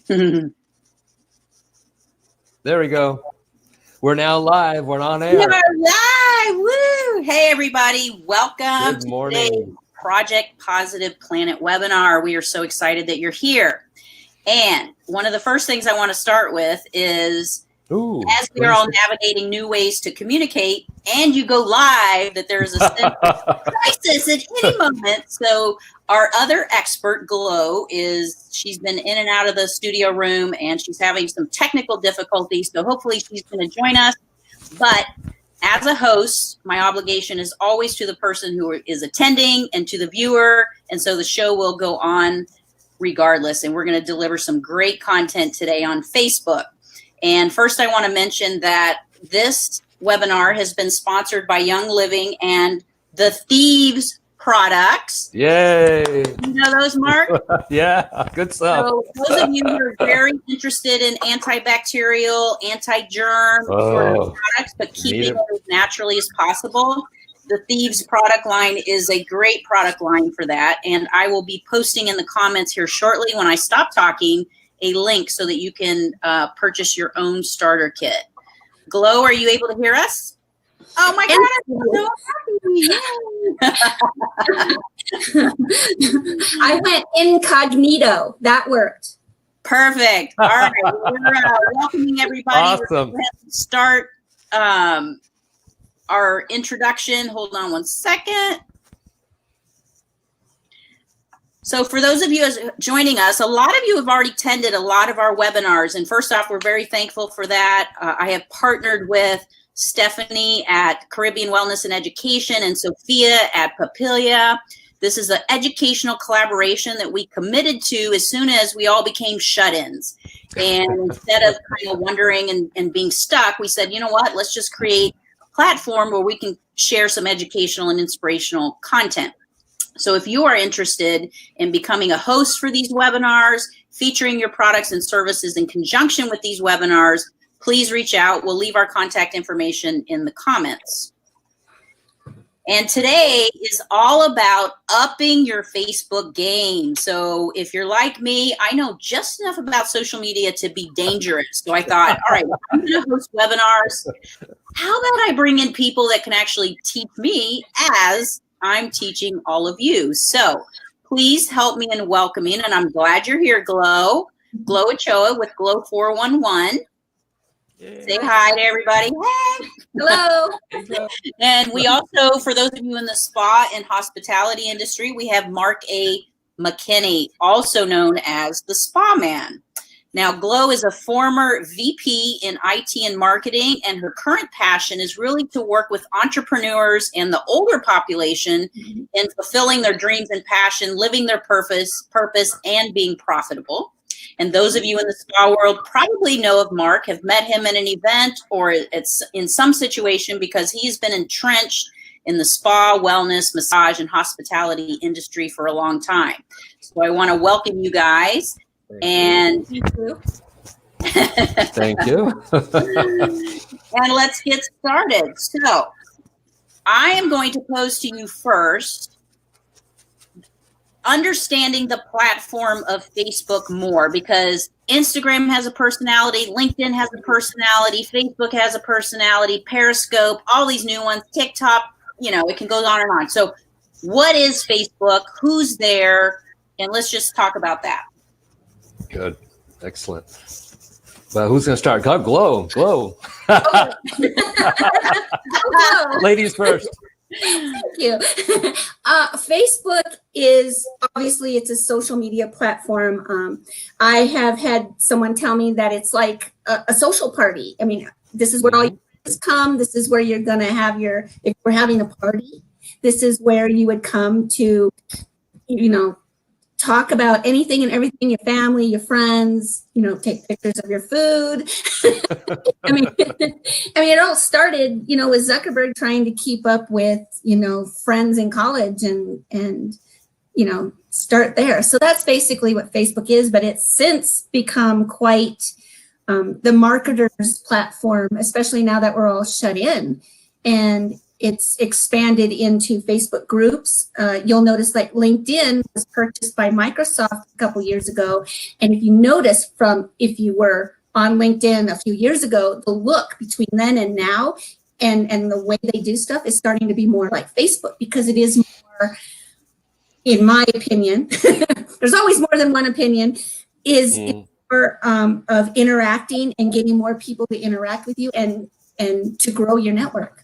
There we go. We're now live. We're on air. We are live. Woo! Hey, everybody. Welcome Good morning. to today's Project Positive Planet webinar. We are so excited that you're here. And one of the first things I want to start with is, as we are all navigating new ways to communicate and you go live, that there's a sense of crisis at any moment. So our other expert, Glo, she's been in and out of the studio room and she's having some technical difficulties. So hopefully she's going to join us. But as a host, my obligation is always to the person who is attending and to the viewer. And so the show will go on regardless. And we're going to deliver some great content today on Facebook. And first, I want to mention that this webinar has been sponsored by Young Living and the Thieves products. Yay! You know those, Mark? Yeah, good stuff. So those of you who are very interested in antibacterial, anti-germ sort of products, but keeping it as naturally as possible, the Thieves product line is a great product line for that. And I will be posting in the comments here shortly when I stop talking a link so that you can purchase your own starter kit. Glo, are you able to hear us? Oh my God, I'm so happy. I went incognito. That worked. Perfect. All right. We're welcoming everybody. Awesome. We're going to start our introduction. Hold on one second. So for those of you joining us, a lot of you have already attended a lot of our webinars. And first off, we're very thankful for that. I have partnered with Stephanie at Caribbean Wellness and Education and Sophia at Papilia. This is an educational collaboration that we committed to as soon as we all became shut-ins. And instead of kind of wondering and being stuck, we said, you know what, let's just create a platform where we can share some educational and inspirational content. So if you are interested in becoming a host for these webinars, featuring your products and services in conjunction with these webinars, please reach out. We'll leave our contact information in the comments. And today is all about upping your Facebook game. So if you're like me, I know just enough about social media to be dangerous. So I thought, all right, I'm going to host webinars. How about I bring in people that can actually teach me as I'm teaching all of you. So please help me in welcoming, and I'm glad you're here, Glo Ochoa with Glo 411. Yeah. Say hi to everybody. Hey. Hello. And we also, for those of you in the spa and hospitality industry, we have Mark A. McKinney, also known as the Spa Man. Now, Glo is a former VP in IT and marketing, and her current passion is really to work with entrepreneurs and the older population in fulfilling their dreams and passion, living their purpose, and being profitable. And those of you in the spa world probably know of Mark, have met him at an event or it's in some situation because he's been entrenched in the spa, wellness, massage, and hospitality industry for a long time. So I want to welcome you guys. Thank you. Thank you. And let's get started. So I am going to pose to you first, understanding the platform of Facebook more, because Instagram has a personality, LinkedIn has a personality, Facebook has a personality, Periscope, all these new ones, TikTok, you know, it can go on and on. So what is Facebook? Who's there? And let's just talk about that. Good. Excellent. Well, who's going to start? Glo. Ladies first. Thank you. Facebook is obviously it's a social media platform. I have had someone tell me that it's like a social party. I mean, this is where all your friends come. This is where you're going to have if we're having a party, this is where you would come to, you know, talk about anything and everything, your family, your friends, you know, take pictures of your food. I mean, it all started, you know, with Zuckerberg trying to keep up with, you know, friends in college and, you know, start there. So that's basically what Facebook is, but it's since become quite the marketer's platform, especially now that we're all shut in. And it's expanded into Facebook groups. You'll notice that LinkedIn was purchased by Microsoft a couple years ago. And if you notice if you were on LinkedIn a few years ago, the look between then and now and the way they do stuff is starting to be more like Facebook, because it is more, in my opinion, there's always more than one opinion, is more of interacting and getting more people to interact with you and to grow your network.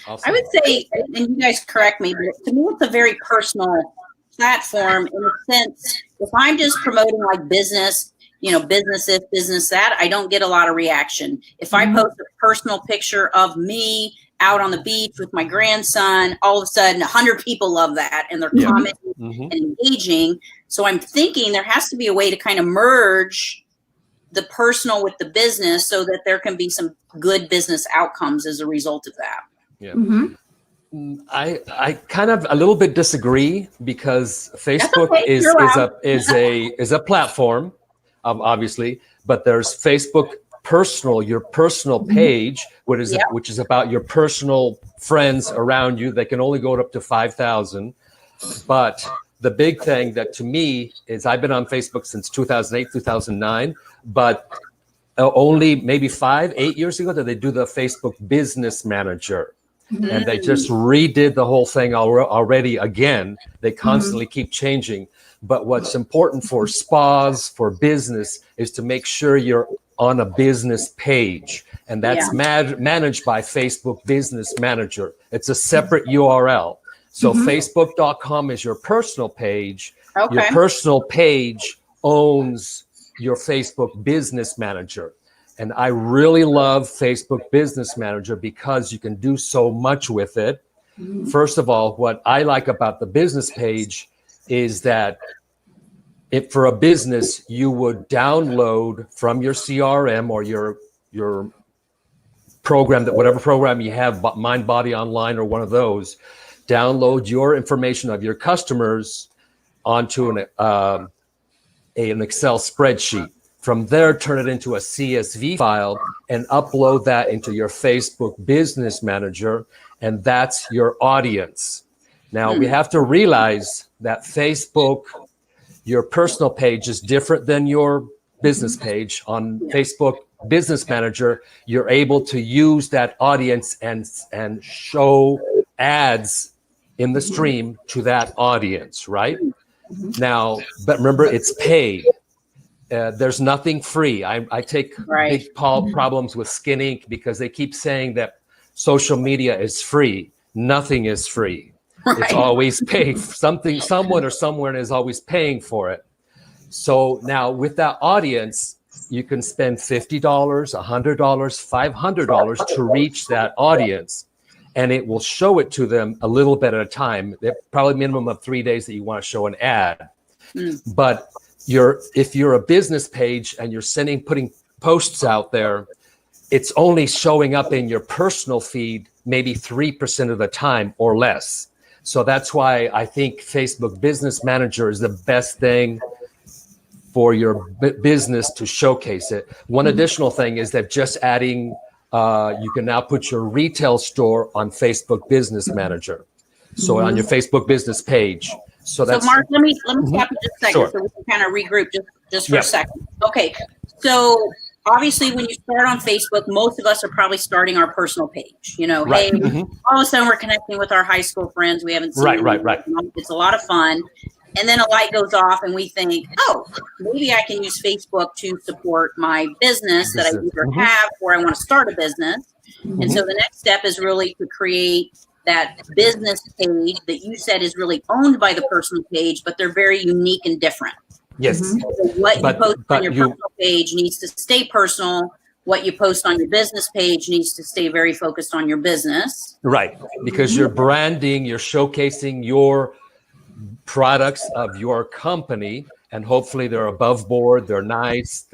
Awesome. I would say, and you guys correct me, but to me it's a very personal platform in the sense, if I'm just promoting like business, business this, business that, I don't get a lot of reaction. If I post a personal picture of me out on the beach with my grandson, all of a sudden 100 people love that and they're commenting and engaging. So I'm thinking there has to be a way to kind of merge the personal with the business so that there can be some good business outcomes as a result of that. Yeah. I kind of a little bit disagree, because Facebook is a platform, obviously, but there's Facebook personal, your personal page, which is about your personal friends around you. They can only go up to 5,000. But the big thing that to me is, I've been on Facebook since 2008, 2009, but only maybe 5-8 years ago did they do the Facebook Business Manager. And they just redid the whole thing already again. They constantly keep changing. But what's important for spas, for business, is to make sure you're on a business page. And that's managed by Facebook Business Manager. It's a separate URL. So Facebook.com is your personal page. Okay. Your personal page owns your Facebook Business Manager. And I really love Facebook Business Manager because you can do so much with it. First of all, what I like about the business page is that if for a business, you would download from your CRM or your program, that whatever program you have, Mind Body Online or one of those, download your information of your customers onto an Excel spreadsheet. From there, turn it into a CSV file and upload that into your Facebook Business Manager, and that's your audience. Now, we have to realize that Facebook, your personal page, is different than your business page. On Facebook Business Manager, you're able to use that audience and show ads in the stream to that audience, right? Now, but remember, it's paid. There's nothing free. I take big problems with Skin Inc. because they keep saying that social media is free. Nothing is free. It's always paid. Someone or somewhere is always paying for it. So now with that audience, you can spend $50, $100, $500 to reach that audience, and it will show it to them a little bit at a time. Probably minimum of 3 days that you want to show an ad. But if you're a business page and you're putting posts out there, it's only showing up in your personal feed maybe 3% of the time or less. So that's why I think Facebook Business Manager is the best thing for your business to showcase it. One additional thing is that just adding, you can now put your retail store on Facebook Business Manager. So on your Facebook business page. So Mark, let me stop you just a second so we can kind of regroup just for a second. Okay, so obviously when you start on Facebook, most of us are probably starting our personal page. Hey, all of a sudden we're connecting with our high school friends we haven't seen. Right. It's a lot of fun. And then a light goes off and we think, oh, maybe I can use Facebook to support my business that I either have or I want to start a business. And so the next step is really to create that business page that you said is really owned by the personal page, but they're very unique and different. Yes. So what you post on your personal page needs to stay personal. What you post on your business page needs to stay very focused on your business. Right. Because you're branding, you're showcasing your products of your company, and hopefully they're above board, they're nice,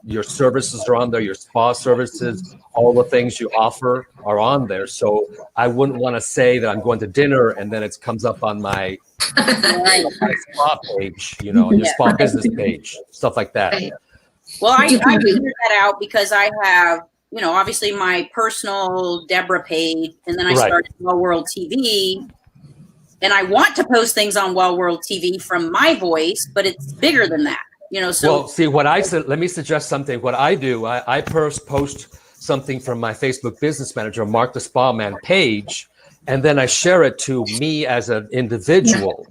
your services are on there, your spa services, all the things you offer are on there. So I wouldn't want to say that I'm going to dinner and then it comes up on my spa page, on your spa business page, stuff like that. Well, I figured that out because I have obviously my personal Debra page, and then I Right. started Well World TV, and I want to post things on Well World TV from my voice, but it's bigger than that, so. Well, see what I said, let me suggest something. What I do, I first post something from my Facebook business manager, Mark the Spa Man page, and then I share it to me as an individual.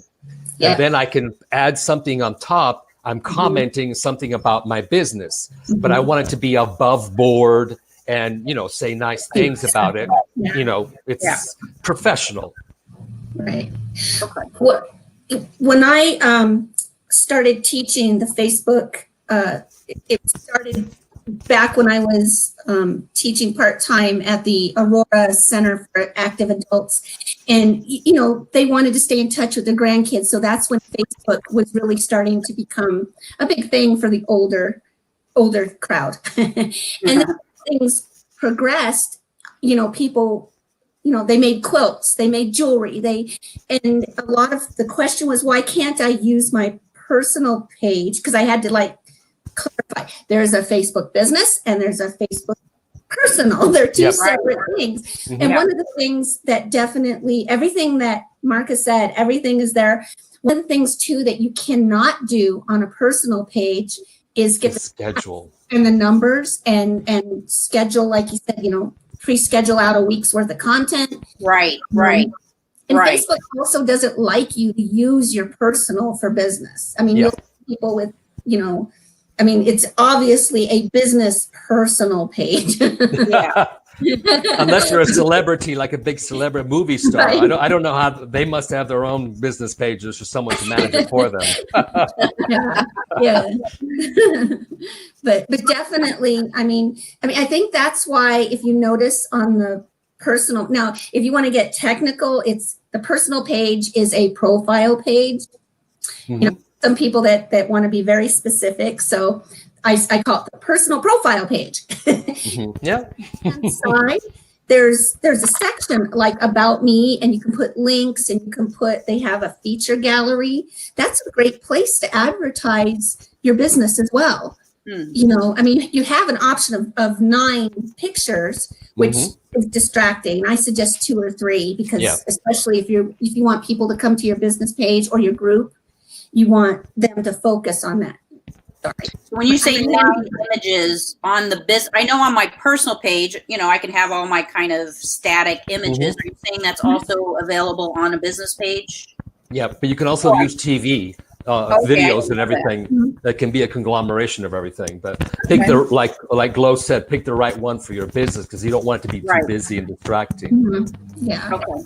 Yeah. And then I can add something on top. I'm commenting something about my business, but I want it to be above board and, say nice things about it. Yeah. It's professional. Right. Okay. When I started teaching the Facebook, it started back when I was teaching part-time at the Aurora Center for Active Adults. And, they wanted to stay in touch with their grandkids. So that's when Facebook was really starting to become a big thing for the older crowd. And then things progressed, people, they made quilts, they made jewelry, and a lot of the question was, why can't I use my personal page? Because I had to clarify, there's a Facebook business and there's a Facebook personal. They're two separate things. Mm-hmm. And one of the things that definitely, everything that Marcus said, everything is there. One of the things too that you cannot do on a personal page is get the schedule and the numbers and schedule, like you said, pre-schedule out a week's worth of content. Right. And Facebook also doesn't like you to use your personal for business. I mean, you'll see people with, it's obviously a business personal page. Unless you're a celebrity, like a big celebrity movie star. Right. I don't know how they must have their own business pages for someone to manage it for them. Yeah. But definitely, I think that's why, if you notice on the personal, now, if you want to get technical, it's the personal page is a profile page. Mm-hmm. Some people that want to be very specific. So I call it the personal profile page. Mm-hmm. Yeah. Inside, there's a section like about me, and you can put links, and you can they have a feature gallery. That's a great place to advertise your business as well. You have an option of 9 pictures, which is distracting. I suggest 2 or 3 because especially if you want people to come to your business page or your group, you want them to focus on that. Sorry. When you say 9 images on the business, I know on my personal page, I can have all my kind of static images. Are you saying that's also available on a business page? Yeah, but you can also use TV. Videos and everything that can be a conglomeration of everything, but pick the like Glo said, pick the right one for your business because you don't want it to be too busy and distracting. Yeah. Okay.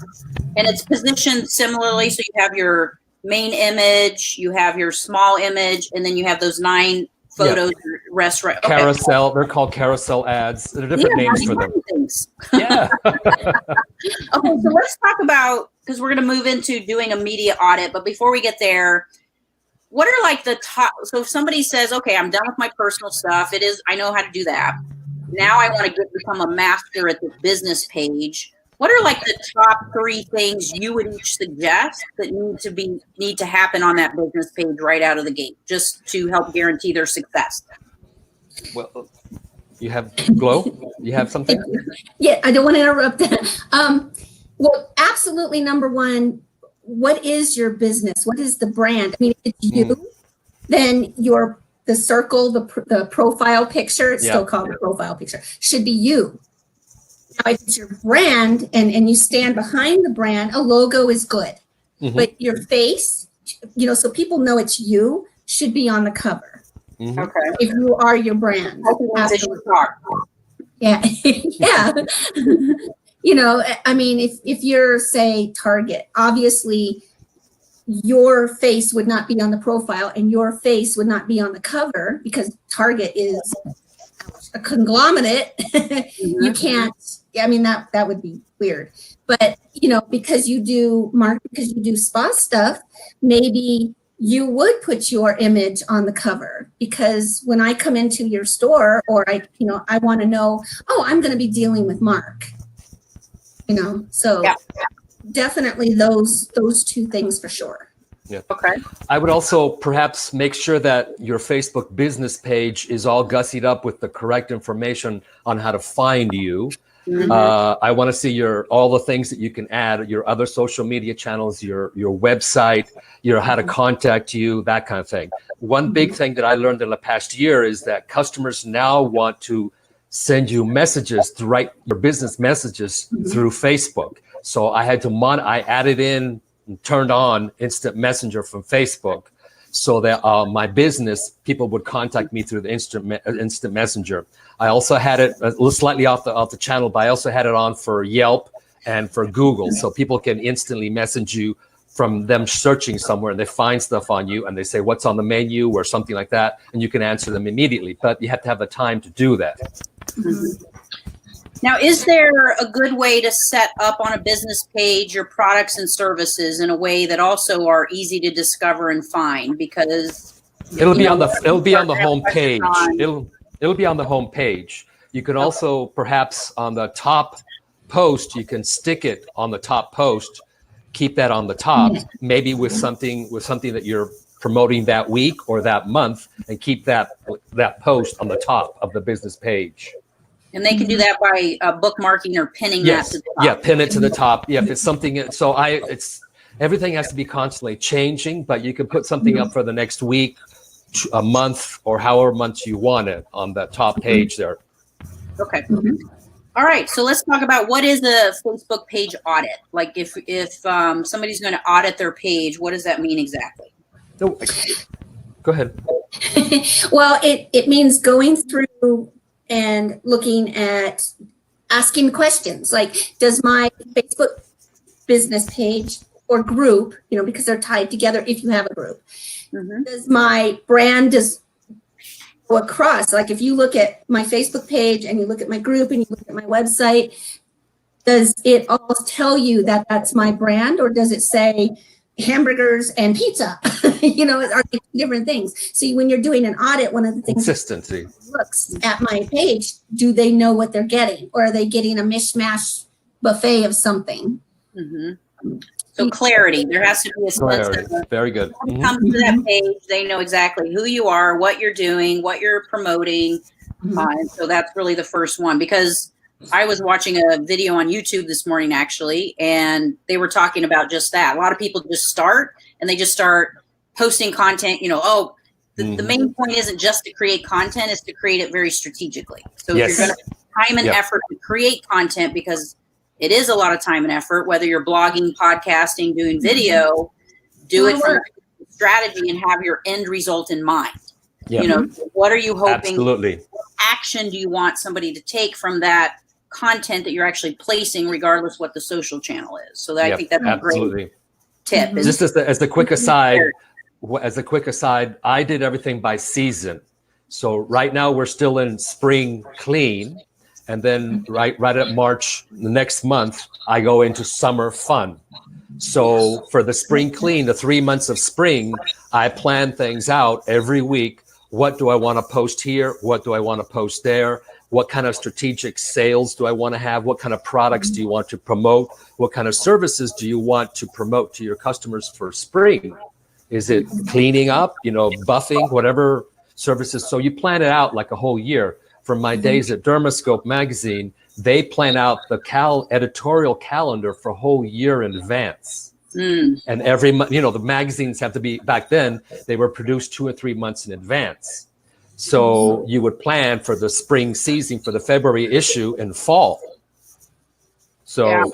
And it's positioned similarly, so you have your main image, you have your small image, and then you have those 9 photos. Restaurant carousel. They're called carousel ads. There are different names for them. Yeah. Okay, so let's talk about, because we're going to move into doing a media audit, but before we get there, what are the top, so if somebody says, okay, I'm done with my personal stuff, I know how to do that. Now I want to become a master at the business page. What are the top 3 things you would each suggest that need to happen on that business page right out of the gate, just to help guarantee their success? Well, you have Glo? You have something? Yeah, I don't want to interrupt that. Well, absolutely. Number 1, what is your business? What is the brand? If it's you, then the circle, the profile picture, it's still called the profile picture, should be you. Now, if it's your brand and you stand behind the brand, a logo is good. But your face, so people know it's you, should be on the cover. Okay. If you are your brand. Yeah. Yeah. If you're, say, Target, obviously your face would not be on the profile and your face would not be on the cover because Target is a conglomerate. You can't, that would be weird. But, because you do spa stuff, maybe you would put your image on the cover, because when I come into your store or I want to know, I'm going to be dealing with Mark. So definitely those 2 things for sure. Yeah. Okay. I would also perhaps make sure that your Facebook business page is all gussied up with the correct information on how to find you. I want to see all the things that you can add, your other social media channels, your website, how to contact you, that kind of thing. One big thing that I learned in the past year is that customers now want to send you messages to write your business messages through Facebook. So I had to I added in and turned on instant messenger from Facebook, so that my business people would contact me through the instant messenger. I also had it a little slightly off the channel, but I also had it on for Yelp and for Google, so people can instantly message you from them searching somewhere, and they find stuff on you and they say what's on the menu or something like that, and you can answer them immediately. But you have to have the time to do that. Now, is there a good way to set up on a business page your products and services in a way that also are easy to discover and find? Because it'll be on the home page. It'll be on the home page. You can also perhaps on the top post, you can stick it on the top post, keep that on the top, maybe with something that you're promoting that week or that month, and keep that post on the top of the business page. And they can do that by bookmarking or pinning that to the top. Yeah, pin it to the top. Yeah, if it's something, everything has to be constantly changing, but you can put something up for the next week, a month, or however months you want it on that top page there. Okay. All right. So let's talk about what is a Facebook page audit. Like if somebody's going to audit their page, what does that mean exactly? No, go ahead. Well, it means going through and looking at asking questions like, does my Facebook business page or group, because they're tied together if you have a group, does my brand go across? Like if you look at my Facebook page and you look at my group and you look at my website, does it all tell you that that's my brand, or does it say hamburgers and pizza? Are they different things? So when you're doing an audit, one of the things consistency looks at my page, do they know what they're getting, or are they getting a mishmash buffet of something? So clarity, there has to be a sense of very good. When it comes to that page, they know exactly who you are, what you're doing, what you're promoting. And so that's really the first one, because I was watching a video on YouTube this morning, actually, and they were talking about just that. A lot of people just start posting content, the main point isn't just to create content, it's to create it very strategically. So if you're going to have time and effort to create content, because it is a lot of time and effort, whether you're blogging, podcasting, doing video, do it from a strategy and have your end result in mind. What are you hoping? Absolutely. What action do you want somebody to take from that content that you're actually placing, regardless what the social channel is? So I think that's a great tip. Just as a quick aside, I did everything by season. So right now we're still in spring clean, and then right at March, the next month, I go into summer fun. So for the spring clean, the 3 months of spring, I plan things out every week. What do I want to post here? What do I want to post there? What kind of strategic sales do I want to have? What kind of products do you want to promote? What kind of services do you want to promote to your customers for spring? Is it cleaning up, buffing, whatever services? So you plan it out like a whole year. From my days at Dermascope magazine, they plan out the editorial calendar for a whole year in advance. And every month, the magazines have to be, back then, they were produced 2 or 3 months in advance. So you would plan for the spring season, for the February issue and fall. So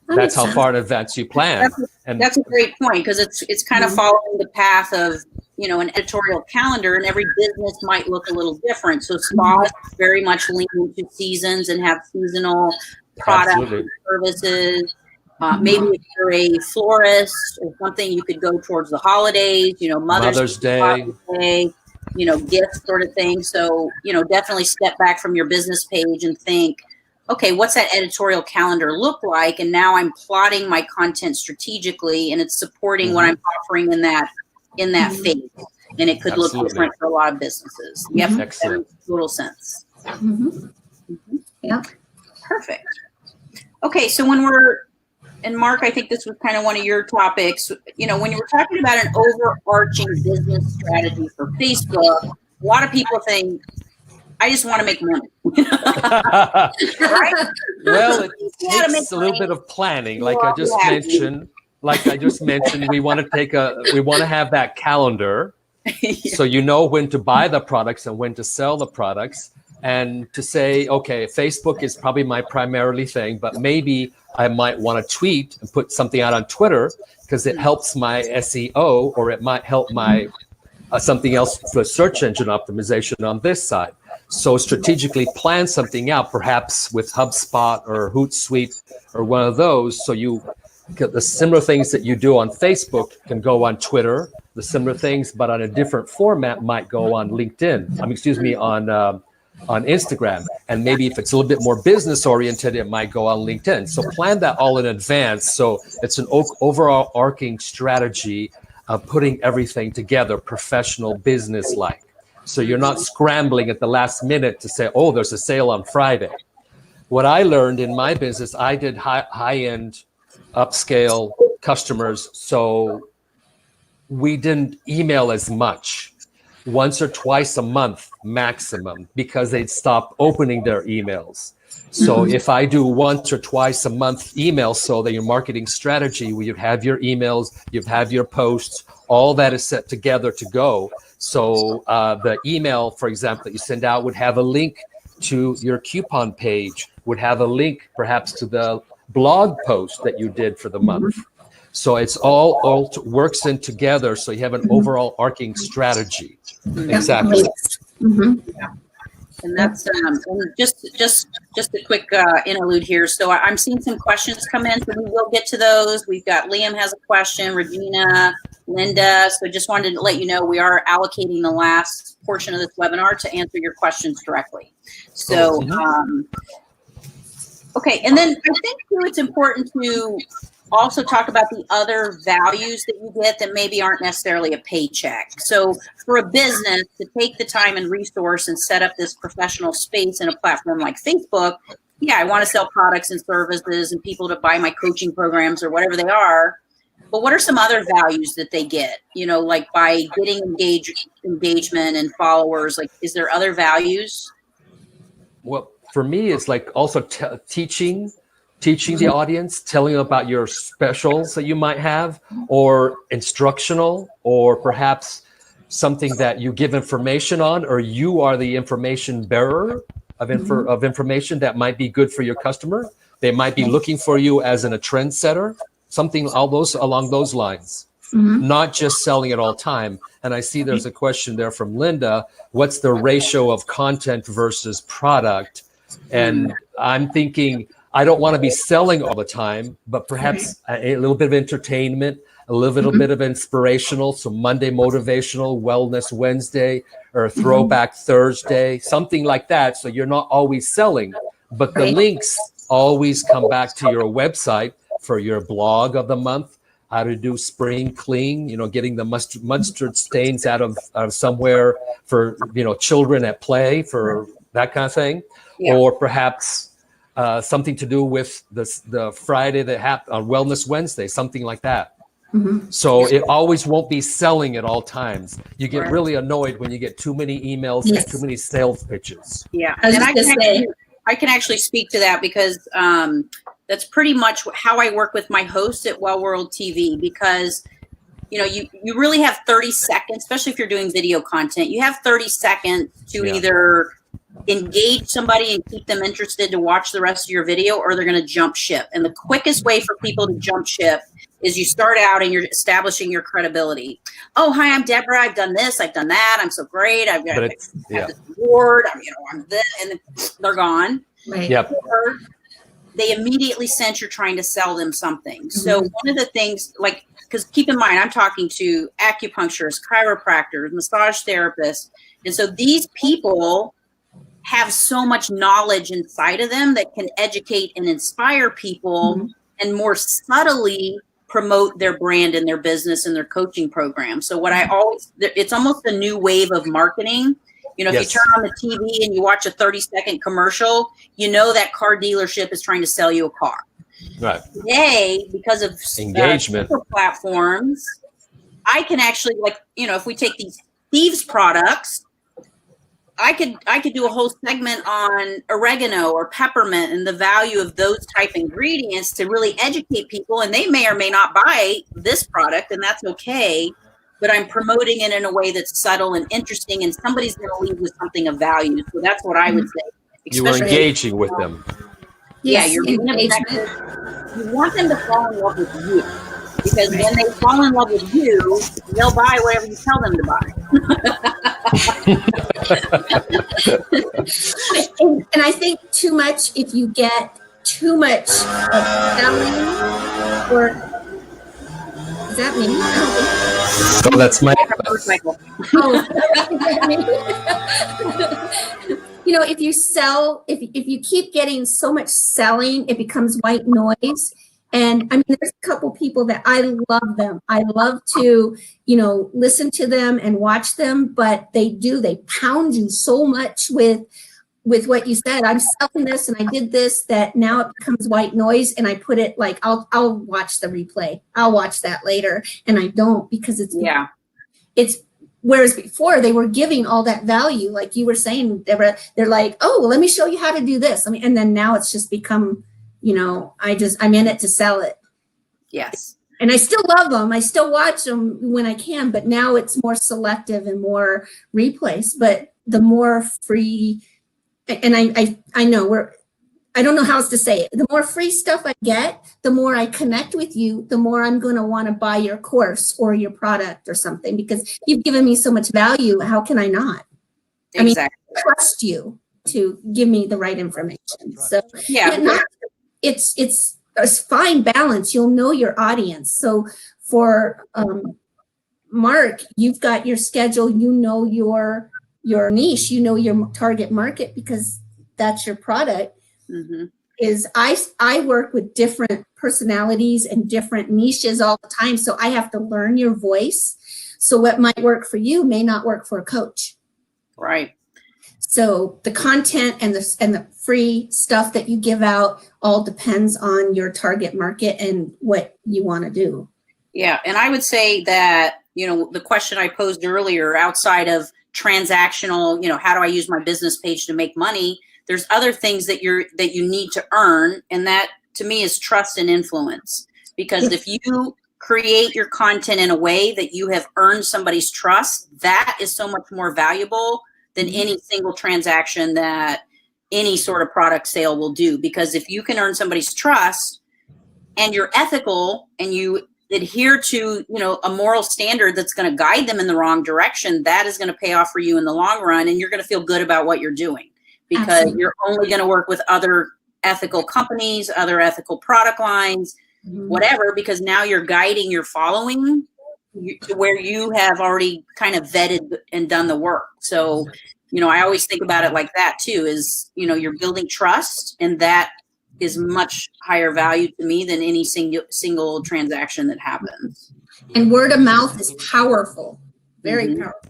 that's how far in advance you plan. That's a great point, because it's kind of following the path of, an editorial calendar, and every business might look a little different. So spas very much lean into seasons and have seasonal products and services. Maybe if you're a florist or something, you could go towards the holidays, Mother's Day, gifts sort of thing. So, definitely step back from your business page and think, okay, what's that editorial calendar look like? And now I'm plotting my content strategically, and it's supporting what I'm offering in that phase. And it could look different for a lot of businesses. Yep, that makes total sense. Yeah. Perfect. Okay, so when we're and Mark, I think this was kind of one of your topics. You know, when you were talking about an overarching business strategy for Facebook, a lot of people think, I just want to make money. Right? Well, it takes a little bit of planning. Like I just mentioned, we want to have that calendar. So you know when to buy the products and when to sell the products, and to say, okay, Facebook is probably my primarily thing, but maybe I might want to tweet and put something out on Twitter because it helps my SEO, or it might help my something else for search engine optimization on this side. So strategically plan something out, perhaps with HubSpot or Hootsuite or one of those. So you get the similar things that you do on Facebook can go on Twitter. The similar things, but on a different format, might go on LinkedIn. On Instagram. And maybe if it's a little bit more business oriented, it might go on LinkedIn. So plan that all in advance. So it's an overall arcing strategy of putting everything together, professional, business-like. So you're not scrambling at the last minute to say, oh, there's a sale on Friday. What I learned in my business, I did high-end, upscale customers. So we didn't email as much, once or twice a month maximum, because they'd stop opening their emails. So if I do once or twice a month emails, so that your marketing strategy, where you have your emails, you have your posts, all that is set together to go. So the email, for example, that you send out would have a link to your coupon page, would have a link perhaps to the blog post that you did for the month. So it's all works in together. So you have an overall arcing strategy. Exactly. Yeah. And that's and just a quick interlude here. So I'm seeing some questions come in, so we will get to those. We've got Liam has a question, Regina, Linda. So just wanted to let you know we are allocating the last portion of this webinar to answer your questions directly. So okay, and then I think too it's important to also talk about the other values that you get that maybe aren't necessarily a paycheck. So for a business to take the time and resource and set up this professional space in a platform like Facebook, yeah, I want to sell products and services and people to buy my coaching programs or whatever they are. But what are some other values that they get? You know, like by getting engagement and followers, like is there other values? Well, for me, it's like also teaching the audience, telling them about your specials that you might have, or instructional, or perhaps something that you give information on, or you are the information bearer of information that might be good for your customer. They might be looking for you as a trendsetter, something along those lines, not just selling at all time. And I see there's a question there from Linda, what's the ratio of content versus product? And I'm thinking, I don't want to be selling all the time, but perhaps a little bit of entertainment, a little bit of inspirational. So Monday motivational, Wellness Wednesday, or Throwback Thursday, something like that. So you're not always selling, but the links always come back to your website for your blog of the month, how to do spring clean, you know, getting the mustard stains out of somewhere for, you know, children at play, for that kind of thing. Yeah. Or perhaps something to do with the Friday that happened on Wellness Wednesday, something like that. So it always won't be selling at all times. You get really annoyed when you get too many emails and too many sales pitches. Yeah, and I can actually speak to that because that's pretty much how I work with my hosts at Well World TV, because you know, you really have 30 seconds, especially if you're doing video content, you have 30 seconds to either engage somebody and keep them interested to watch the rest of your video, or they're going to jump ship. And the quickest way for people to jump ship is you start out and you're establishing your credibility. Oh, hi, I'm Debra. I've done this. I've done that. I'm so great. I've got this award. I'm this, and they're gone. Right. Yep. Or they immediately sense you're trying to sell them something. So one of the things, like, because keep in mind, I'm talking to acupuncturists, chiropractors, massage therapists. And so these people have so much knowledge inside of them that can educate and inspire people and more subtly promote their brand and their business and their coaching program. So what it's almost a new wave of marketing. You know, if you turn on the TV and you watch a 30-second commercial, you know that car dealership is trying to sell you a car. Right. Today, because of Engagement platforms, I can actually, like, you know, if we take these thieves products, I could do a whole segment on oregano or peppermint and the value of those type ingredients to really educate people. And they may or may not buy this product, and that's okay. But I'm promoting it in a way that's subtle and interesting, and somebody's going to leave with something of value. So that's what I would say. You were engaging with them. Yeah, Yes, you're being effective. You want them to fall in love with you, because when they fall in love with you, they'll buy whatever you tell them to buy. And I think too much, if you get too much of selling, or is that me? I don't think Oh, that's my. Oh, you know, if you sell, if you keep getting so much selling, it becomes white noise. And I mean, there's a couple people that I love them. I love to, you know, listen to them and watch them, but they pound you so much with what you said. I'm selling this and I did this, that now it becomes white noise. And I put it like, I'll watch the replay. I'll watch that later. And I don't, because it's whereas before they were giving all that value, like you were saying, Debra, they're like, oh, well, let me show you how to do this. I mean, and then now it's just become, you know, I'm in it to sell it. Yes. And I still love them. I still watch them when I can, but now it's more selective and more replays. But the more free, and I know I don't know how else to say it. The more free stuff I get, the more I connect with you, the more I'm going to want to buy your course or your product or something, because you've given me so much value. How can I not? Exactly. I mean, I trust you to give me the right information. So it's a fine balance. You'll know your audience. So for Mark, you've got your schedule, you know your niche, you know your target market, because that's your product. Mm-hmm. Is I work with different personalities and different niches all the time. So I have to learn your voice. So what might work for you may not work for a coach. Right. So the content and the free stuff that you give out all depends on your target market and what you want to do. Yeah. And I would say that, you know, the question I posed earlier, outside of transactional, you know, how do I use my business page to make money? There's other things that you need to earn. And that, to me, is trust and influence. Because if you create your content in a way that you have earned somebody's trust, that is so much more valuable than any single transaction that any sort of product sale will do. Because if you can earn somebody's trust and you're ethical and you adhere to, you know, a moral standard that's going to guide them in the wrong direction, that is going to pay off for you in the long run. And you're going to feel good about what you're doing, because Absolutely. You're only going to work with other ethical companies, other ethical product lines, whatever, because now you're guiding your following to where you have already kind of vetted and done the work. So, you know, I always think about it like that too, is, you know, you're building trust, and that is much higher value to me than any single transaction that happens. And word of mouth is powerful, very powerful.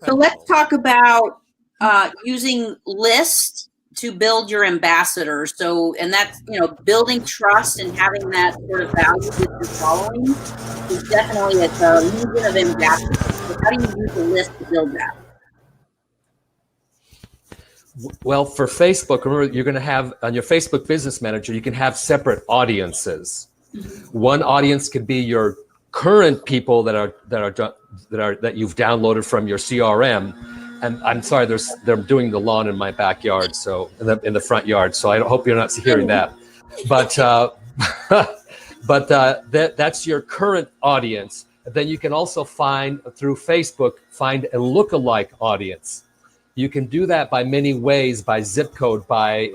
So let's talk about using lists to build your ambassadors. So, and that's, you know, building trust and having that sort of value with your following is definitely a legion of ambassadors. So how do you use a list to build that? Well, for Facebook, remember, you're going to have on your Facebook Business Manager, you can have separate audiences. One audience could be your current people that you've downloaded from your CRM. And I'm sorry, they're doing the lawn in my backyard, so in the front yard. So I hope you're not hearing that. But that's your current audience. Then you can also find through Facebook a lookalike audience. You can do that by many ways, by zip code, by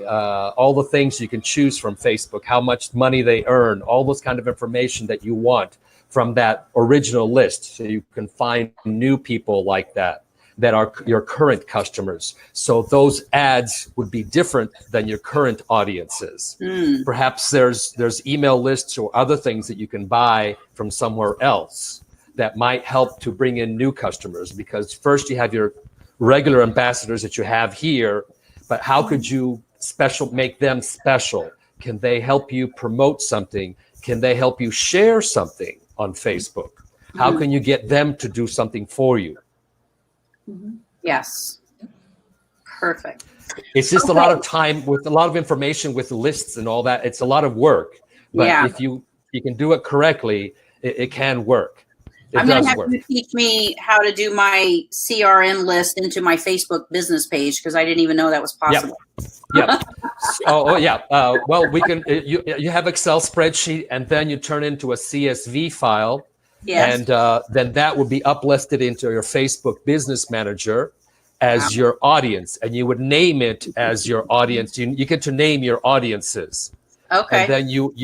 all the things you can choose from Facebook, how much money they earn, all those kind of information that you want from that original list. So you can find new people like that are your current customers. So those ads would be different than your current audiences. Perhaps there's email lists or other things that you can buy from somewhere else that might help to bring in new customers, because first you have your regular ambassadors that you have here, but how could you make them special? Can they help you promote something? Can they help you share something on Facebook? How can you get them to do something for you? Yes. Perfect. It's just a lot of time with a lot of information with lists and all that. It's a lot of work. But if you can do it correctly, it can work. I'm going to have you teach me how to do my CRM list into my Facebook business page, because I didn't even know that was possible. Yeah. Yeah. Well, we can. You have Excel spreadsheet, and then you turn into a CSV file, and then that will be uplisted into your Facebook Business Manager as your audience, and you would name it as your audience. You get to name your audiences. Okay. And then you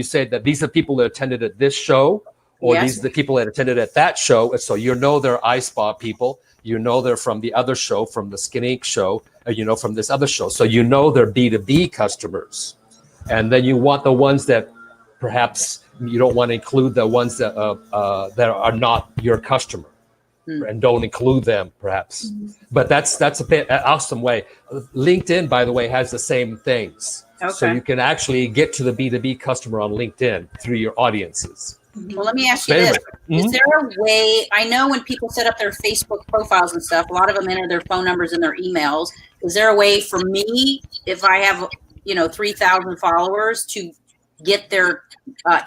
say that these are people that attended at this show. Or these are the people that attended at that show. And so you know they're iSpa people. You know they're from the other show, from the Skin Inc. show, or, from this other show. So you know they're B2B customers. And then you want the ones that perhaps you don't want to include the ones that are not your customer. And don't include them, perhaps. But that's a bit awesome way. LinkedIn, by the way, has the same things. Okay. So you can actually get to the B2B customer on LinkedIn through your audiences. Well, let me ask you this. Is there a way, I know when people set up their Facebook profiles and stuff, a lot of them enter their phone numbers and their emails. Is there a way for me, if I have, 3,000 followers, to get their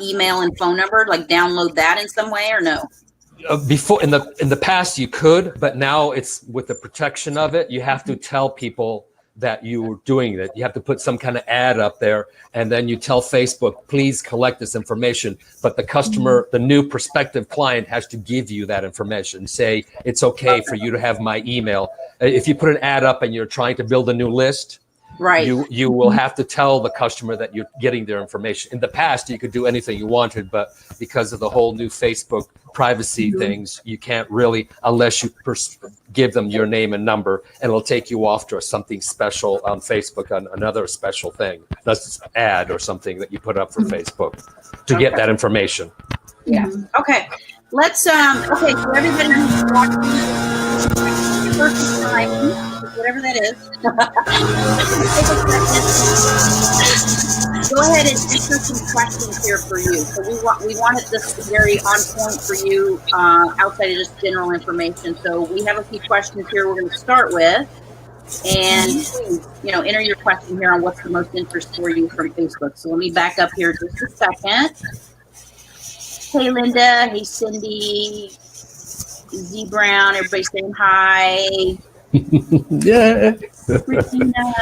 email and phone number, like download that in some way, or no? Before in the past you could, but now it's with the protection of it, you have to tell people that you're doing it. You have to put some kind of ad up there, and then you tell Facebook, please collect this information. But the customer, the new prospective client, has to give you that information. Say, it's okay for you to have my email. If you put an ad up and you're trying to build a new list, right, you will have to tell the customer that you're getting their information. In the past, you could do anything you wanted, but because of the whole new Facebook privacy things, you can't really, unless you give them your name and number, and it'll take you off to something special on Facebook, on another special thing. That's an ad or something that you put up for Facebook to get that information. Yeah. Okay. Let's okay, for everybody who's watching first time, whatever that is, go ahead and answer some questions here for you. So we wanted this to be very on point for you, outside of just general information. So we have a few questions here we're going to start with, and please, enter your question here on what's the most interest for you from Facebook. So let me back up here just a second. Hey, Linda. Hey, Cindy. Z Brown. Everybody saying hi. Yeah. Regina.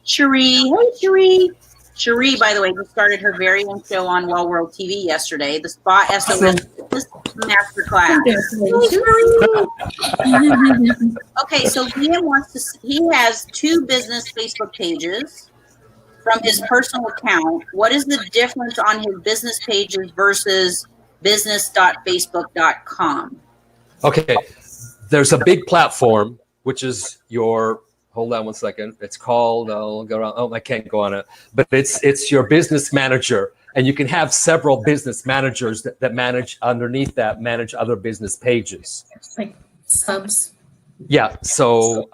Cherie. Hey, Cherie. Cherie, by the way, just started her very own show on Well World TV yesterday. The Spa SOS Masterclass. Okay, so Liam he has 2 business Facebook pages from his personal account. What is the difference on his business pages versus business.facebook.com? Okay, there's a big platform, which is your, hold on one second. It's called, I'll go around. Oh, I can't go on it, but it's your business manager. And you can have several business managers that manage underneath that, manage other business pages. Like subs. Yeah, so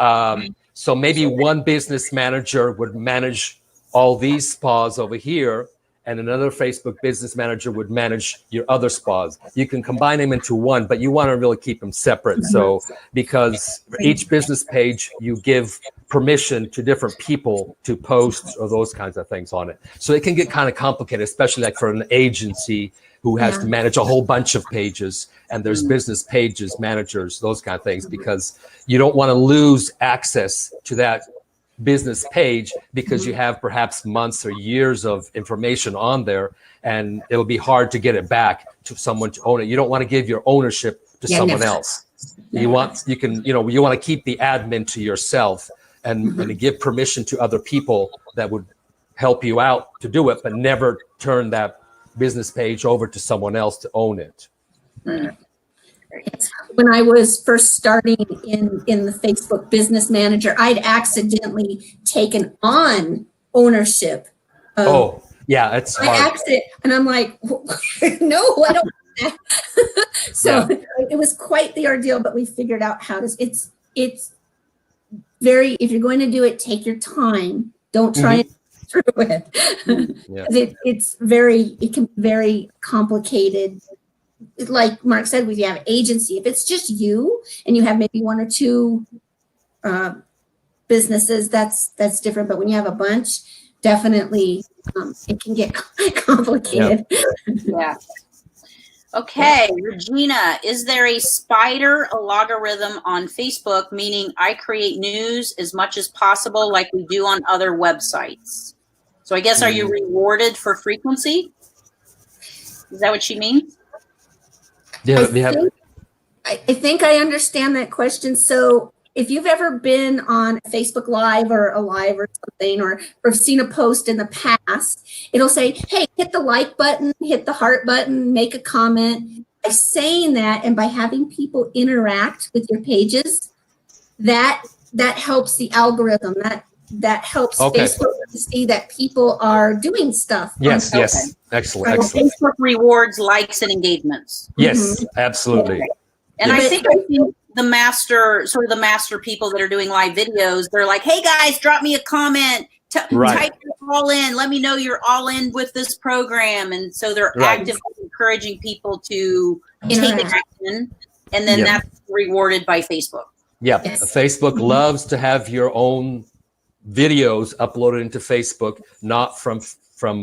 maybe one business manager would manage all these spas over here, and another Facebook business manager would manage your other spas. You can combine them into one, but you want to really keep them separate. So because each business page, you give permission to different people to post or those kinds of things on it. So it can get kind of complicated, especially like for an agency who has to manage a whole bunch of pages, and there's business pages, managers, those kind of things, because you don't want to lose access to that business page because you have perhaps months or years of information on there, and it'll be hard to get it back to someone to own it. You don't want to give your ownership to someone else. You want to keep the admin to yourself, and to give permission to other people that would help you out to do it, but never turn that business page over to someone else to own it. When I was first starting in the Facebook Business Manager, I'd accidentally taken on ownership. It's hard. And I'm like, no, I don't want that. So it was quite the ordeal, but we figured out how to. It's very, if you're going to do it, take your time. Don't try through it. Yeah. 'Cause it can be very complicated. Like Mark said, we have agency. If it's just you and you have maybe one or two businesses, that's different. But when you have a bunch, definitely it can get complicated. Yeah. Okay, Regina, is there a spider algorithm on Facebook, meaning I create news as much as possible like we do on other websites? So I guess, are you rewarded for frequency? Is that what she means? Yeah, I think I understand that question. So if you've ever been on Facebook Live or a live or something, or seen a post in the past, it'll say, hey, hit the like button, hit the heart button, make a comment. By saying that and by having people interact with your pages, that helps the algorithm. That helps Facebook to see that people are doing stuff. Yes, yes. Excellent, So excellent. Facebook rewards likes and engagements. Yes, absolutely. And Yes. I think the master people that are doing live videos, they're like, hey guys, drop me a comment, type it all in, let me know you're all in with this program. And so they're actively encouraging people to take action, and then that's rewarded by Facebook. Yeah, Facebook loves to have your own videos uploaded into Facebook, not from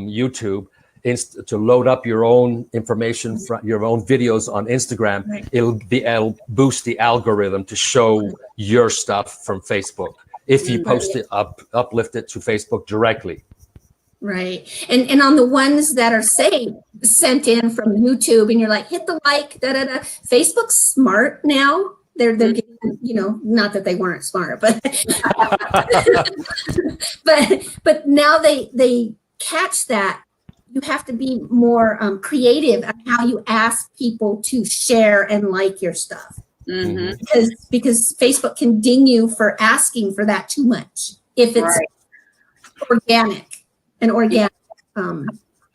YouTube. To load up your own information from your own videos on Instagram, it'll boost the algorithm to show your stuff from Facebook if you post it uplift it to Facebook directly. Right. And on the ones that are sent in from YouTube, and you're like, hit the like, Facebook's smart now. They're getting, not that they weren't smart, but but now they catch that. You have to be more creative on how you ask people to share and like your stuff. Because Facebook can ding you for asking for that too much if it's organic.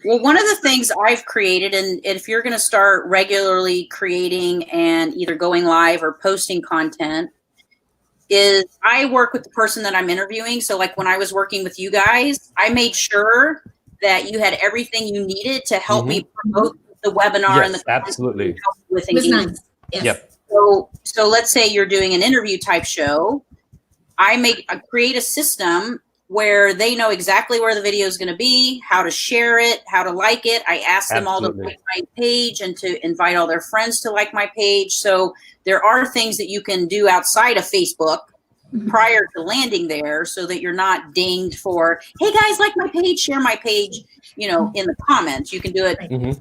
Well, one of the things I've created, and if you're going to start regularly creating and either going live or posting content, is I work with the person that I'm interviewing. So like when I was working with you guys, I made sure that you had everything you needed to help me promote the webinar and the absolutely with engagement. Nice. Yes. Yep. So let's say you're doing an interview type show. I create a system where they know exactly where the video is going to be, how to share it, how to like it. I ask them all to like my page and to invite all their friends to like my page. So there are things that you can do outside of Facebook prior to landing there, so that you're not dinged for, hey guys, like my page, share my page, in the comments. You can do it via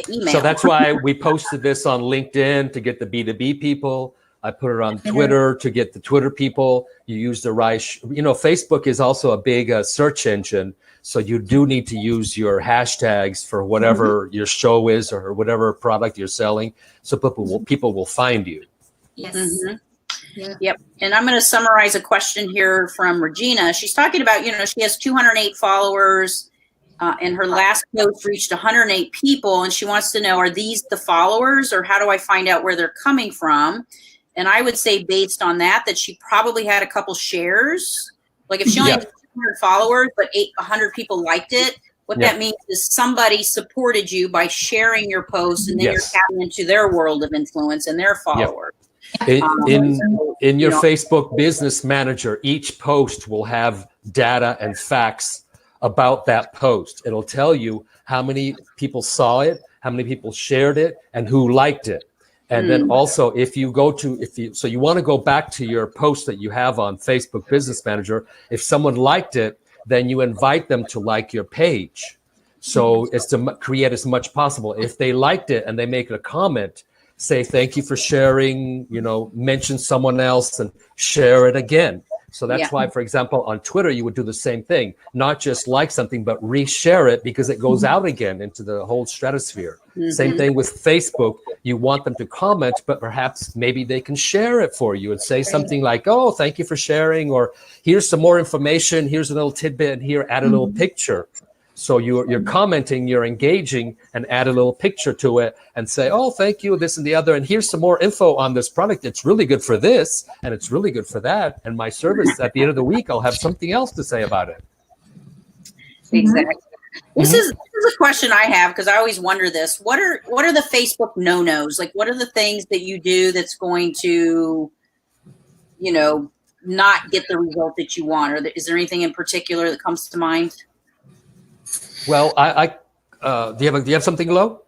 email. So that's why we posted this on LinkedIn to get the B2B people. I put it on Twitter to get the Twitter people. You use the right, Facebook is also a big search engine. So you do need to use your hashtags for whatever your show is or whatever product you're selling. So people will find you. Yes. Yep. And I'm going to summarize a question here from Regina. She's talking about, she has 208 followers and her last post reached 108 people. And she wants to know, are these the followers, or how do I find out where they're coming from? And I would say based on that she probably had a couple shares. Like if she only had 200 followers, but 100 people liked it, what that means is somebody supported you by sharing your post, and then you're tapping into their world of influence and their followers. In your Facebook Business Manager, each post will have data and facts about that post. It'll tell you how many people saw it, how many people shared it, and who liked it. And then also, if you want to go back to your post that you have on Facebook Business Manager, if someone liked it, then you invite them to like your page. So it's to create as much possible. If they liked it and they make a comment, say thank you for sharing, mention someone else and share it again. So that's why, for example, on Twitter, you would do the same thing, not just like something, but reshare it, because it goes out again into the whole stratosphere. Same thing with Facebook. You want them to comment, but perhaps maybe they can share it for you and say something like, oh, thank you for sharing, or here's some more information. Here's a little tidbit, and here, add a little picture. So you're commenting, you're engaging, and add a little picture to it and say, oh, thank you, this and the other. And here's some more info on this product. It's really good for this, and it's really good for that. And my service, at the end of the week, I'll have something else to say about it. Exactly. This is a question I have because I always wonder this. What are the Facebook no-nos? Like, what are the things that you do that's going to, not get the result that you want? Or is there anything in particular that comes to mind? Well, do you have something, Glo?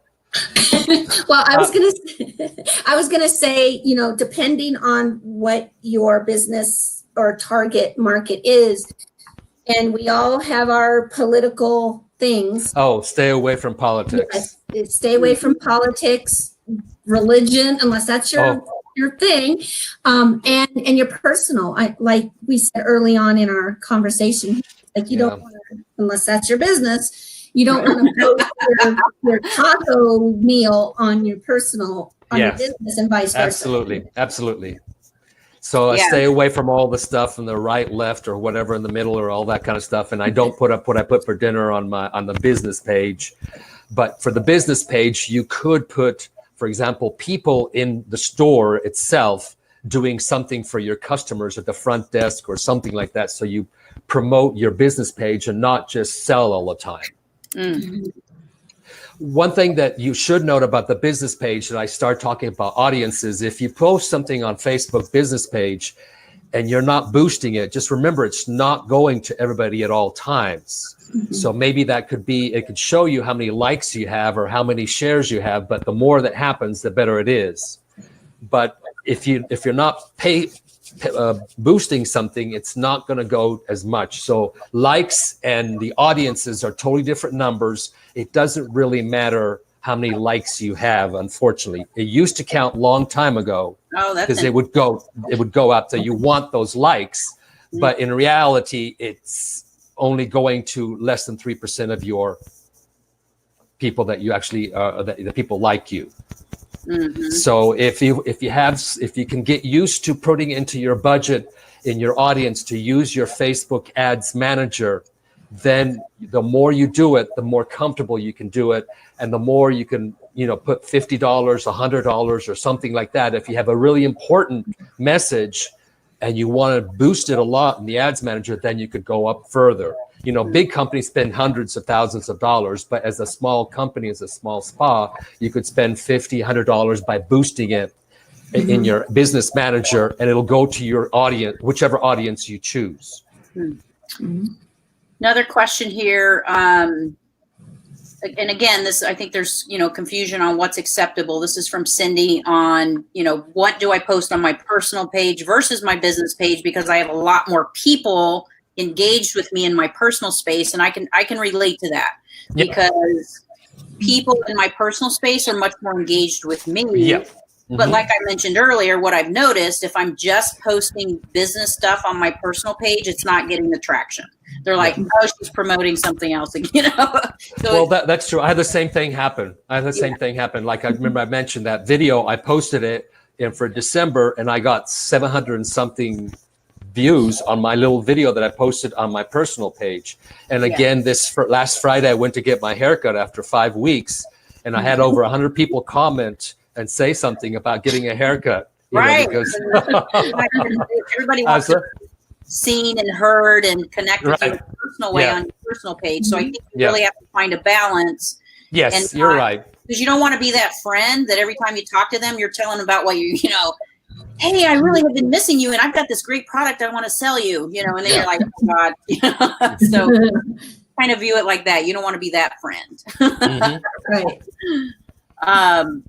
Well, I was gonna say, depending on what your business or target market is, and we all have our political things. Oh, stay away from politics. Yes, stay away from politics, religion, unless that's your thing, and your personal. Like we said early on in our conversation, like you don't want to, unless that's your business. You don't want to post your taco meal on your personal, on your business, and vice versa. Absolutely. So I stay away from all the stuff on the right, left, or whatever in the middle, or all that kind of stuff. And I don't put up what I put for dinner on the business page. But for the business page, you could put, for example, people in the store itself doing something for your customers at the front desk or something like that. So you promote your business page and not just sell all the time. Mm-hmm. One thing that you should note about the business page that I start talking about audiences, if you post something on Facebook business page and you're not boosting it, just remember it's not going to everybody at all times. Mm-hmm. So maybe that could be, it could show you how many likes you have or how many shares you have, but the more that happens, the better it is. But if you're not boosting something, it's not going to go as much. So likes and the audiences are totally different numbers. It doesn't really matter how many likes you have, unfortunately. It used to count long time ago because it would go up. So you want those likes, but in reality, it's only going to less than 3% of your people that you actually the people like you. Mm-hmm. So if you can get used to putting into your budget in your audience to use your Facebook ads manager, then the more you do it, the more comfortable you can do it, and the more you can put $50, $100 or something like that. If you have a really important message and you want to boost it a lot in the ads manager, then you could go up further. Big companies spend hundreds of thousands of dollars, but as a small company, as a small spa, you could spend $50, $100 by boosting it in your business manager, and it'll go to your audience, whichever audience you choose. Mm-hmm. Another question here. And again, I think there's, confusion on what's acceptable. This is from Cindy on, what do I post on my personal page versus my business page? Because I have a lot more people engaged with me in my personal space, and I can relate to that because people in my personal space are much more engaged with me. Yep. Mm-hmm. But like I mentioned earlier, what I've noticed, if I'm just posting business stuff on my personal page, it's not getting the traction. They're like, oh, she's promoting something else. So that's true. I had the same thing happen. Like I remember I mentioned that video, I posted it for December, and I got 700 and something views on my little video that I posted on my personal page. And again, last Friday, I went to get my haircut after 5 weeks, and I had over 100 people comment and say something about getting a haircut. Because everybody wants to be seen and heard and connect with you in a personal way on your personal page. So I think you really have to find a balance. Yes, you're right. Because you don't want to be that friend that every time you talk to them, you're telling them about what hey, I really have been missing you, and I've got this great product I want to sell you, and then you're like, oh God. So kind of view it like that. You don't want to be that friend. Mm-hmm. Right.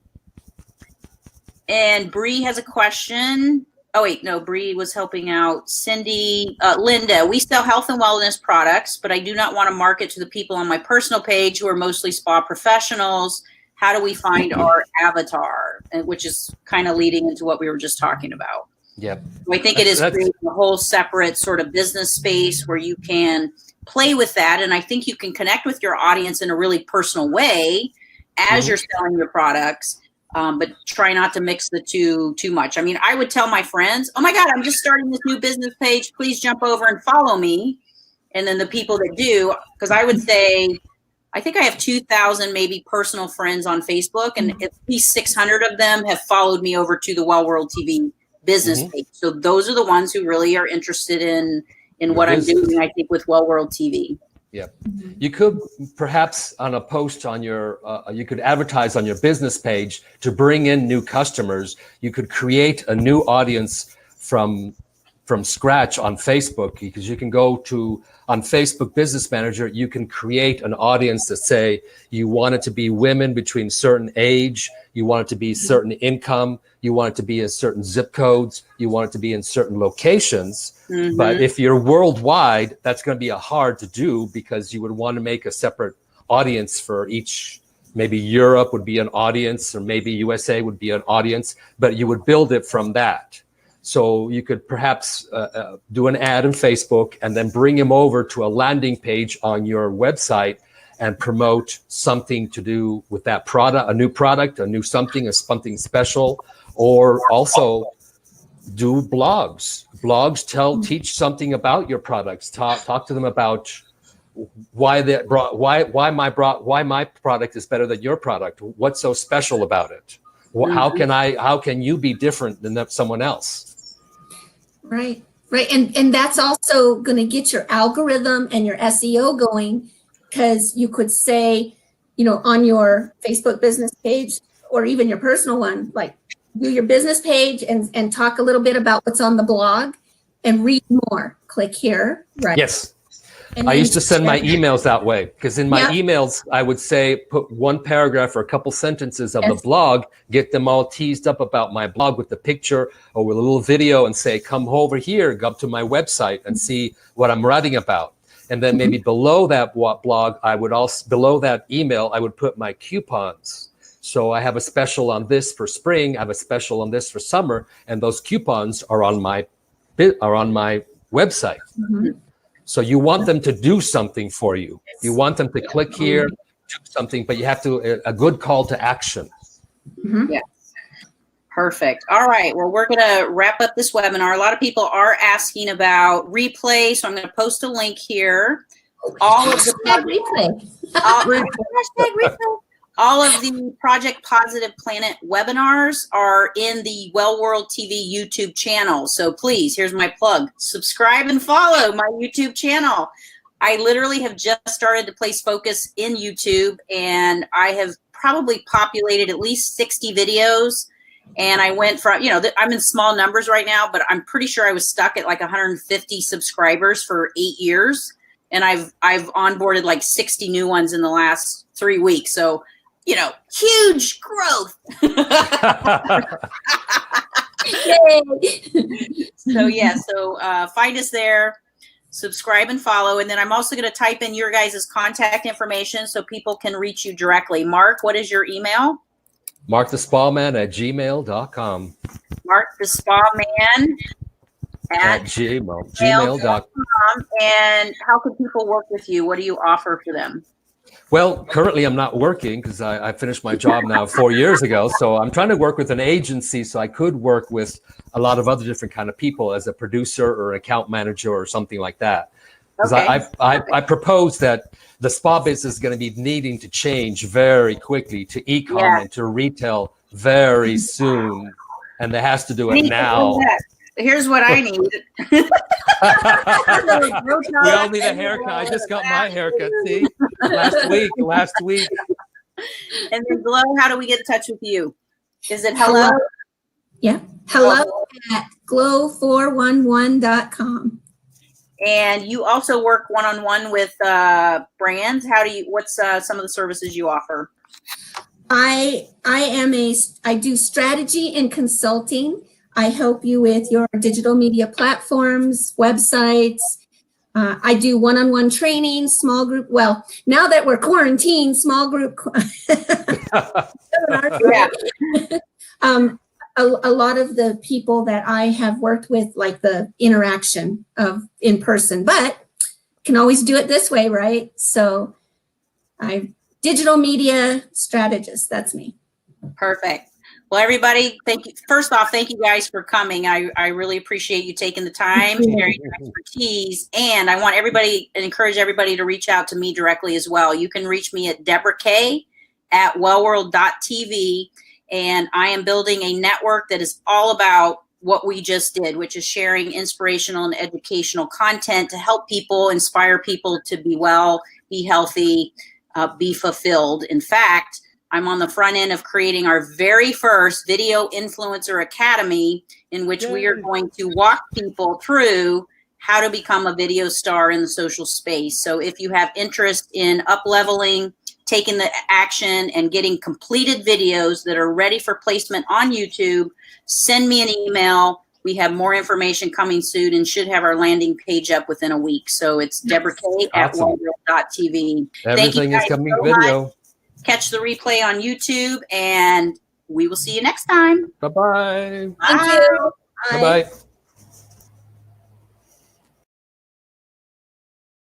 And Bree has a question. Oh, wait, no, Bree was helping out. Cindy, Linda, we sell health and wellness products, but I do not want to market to the people on my personal page who are mostly spa professionals. How do we find our avatar? Which is kind of leading into what we were just talking about. Yep. So I think it is creating a whole separate sort of business space where you can play with that. And I think you can connect with your audience in a really personal way as you're selling your products. But try not to mix the two too much. I mean, I would tell my friends, oh my God, I'm just starting this new business page. Please jump over and follow me. And then the people that do, because I would say, I think I have 2,000 maybe personal friends on Facebook, and at least 600 of them have followed me over to the Well World TV business page. So those are the ones who really are interested in what I'm doing, I think, with Well World TV. Yeah. You could perhaps on a post on your, you could advertise on your business page to bring in new customers. You could create a new audience from scratch on Facebook, because you can go to, on Facebook Business Manager, you can create an audience that say you want it to be women between certain age, you want it to be certain income, you want it to be in certain zip codes, you want it to be in certain locations. But if you're worldwide, that's going to be hard to do, because you would want to make a separate audience for each. Maybe Europe would be an audience, or maybe USA would be an audience, but you would build it from that. So you could perhaps do an ad in Facebook and then bring him over to a landing page on your website and promote something to do with that product, a new product, a new something, or something special, or also do blogs. Blogs teach something about your products. Talk to them about why my product is better than your product. What's so special about it? How can you be different than someone else? Right. And that's also going to get your algorithm and your SEO going, because you could say, on your Facebook business page, or even your personal one, like do your business page and talk a little bit about what's on the blog and read more. Click here. Right. Yes. And I used to send my emails that way, because in my Yep. emails, I would say, put one paragraph or a couple sentences of the blog, get them all teased up about my blog with the picture or with a little video, and say, come over here, go up to my website and see what I'm writing about. And then maybe below that blog, below that email, I would put my coupons. So I have a special on this for spring, I have a special on this for summer, and those coupons are on my website. So you want them to do something for you. You want them to click here, do something, but you have to, a good call to action. Yes. Perfect. All right. Well, we're going to wrap up this webinar. A lot of people are asking about replay, so I'm going to post a link here. All of the all of the Project Positive Planet webinars are in the Well World TV YouTube channel. So please, here's my plug. Subscribe and follow my YouTube channel. I literally have just started to place focus in YouTube, and I have probably populated at least 60 videos. And I went from, I'm in small numbers right now, but I'm pretty sure I was stuck at like 150 subscribers for 8 years. And I've onboarded like 60 new ones in the last 3 weeks. So, huge growth. So find us there, subscribe and follow. And then I'm also going to type in your guys' contact information so people can reach you directly. Mark, what is your email? markthespawman@gmail.com. markthespawman@gmail.com. And how can people work with you? What do you offer for them? Well, currently I'm not working, because I finished my job now 4 years ago. So I'm trying to work with an agency, so I could work with a lot of other different kind of people as a producer or account manager or something like that. Because I propose that the spa business is going to be needing to change very quickly to e-com and to retail very soon. And they has to do it now. Here's what I need. We all need a haircut. I just got my haircut. See, last week. And then Glo, how do we get in touch with you? Is it hello? Yeah. Hello at glo411.com. And you also work one-on-one with brands. What's some of the services you offer? I do strategy and consulting. I help you with your digital media platforms, websites. I do one-on-one training, small group. Well, now that we're quarantined, small group. A lot of the people that I have worked with, like the interaction of in person, but can always do it this way, right? So I'm digital media strategist. That's me. Perfect. Well, everybody, thank you. First off, thank you guys for coming. I really appreciate you taking the time, sharing your expertise. And I want encourage everybody to reach out to me directly as well. You can reach me at Debra K at wellworld.tv. And I am building a network that is all about what we just did, which is sharing inspirational and educational content to help people, inspire people to be well, be healthy, be fulfilled. In fact, I'm on the front end of creating our very first Video Influencer Academy, in which we are going to walk people through how to become a video star in the social space. So if you have interest in up-leveling, taking the action, and getting completed videos that are ready for placement on YouTube, send me an email. We have more information coming soon and should have our landing page up within a week. So it's Debra K at wellreal.tv. Everything is coming video. Catch the replay on YouTube, and we will see you next time. Bye-bye. Thank you. Bye-bye.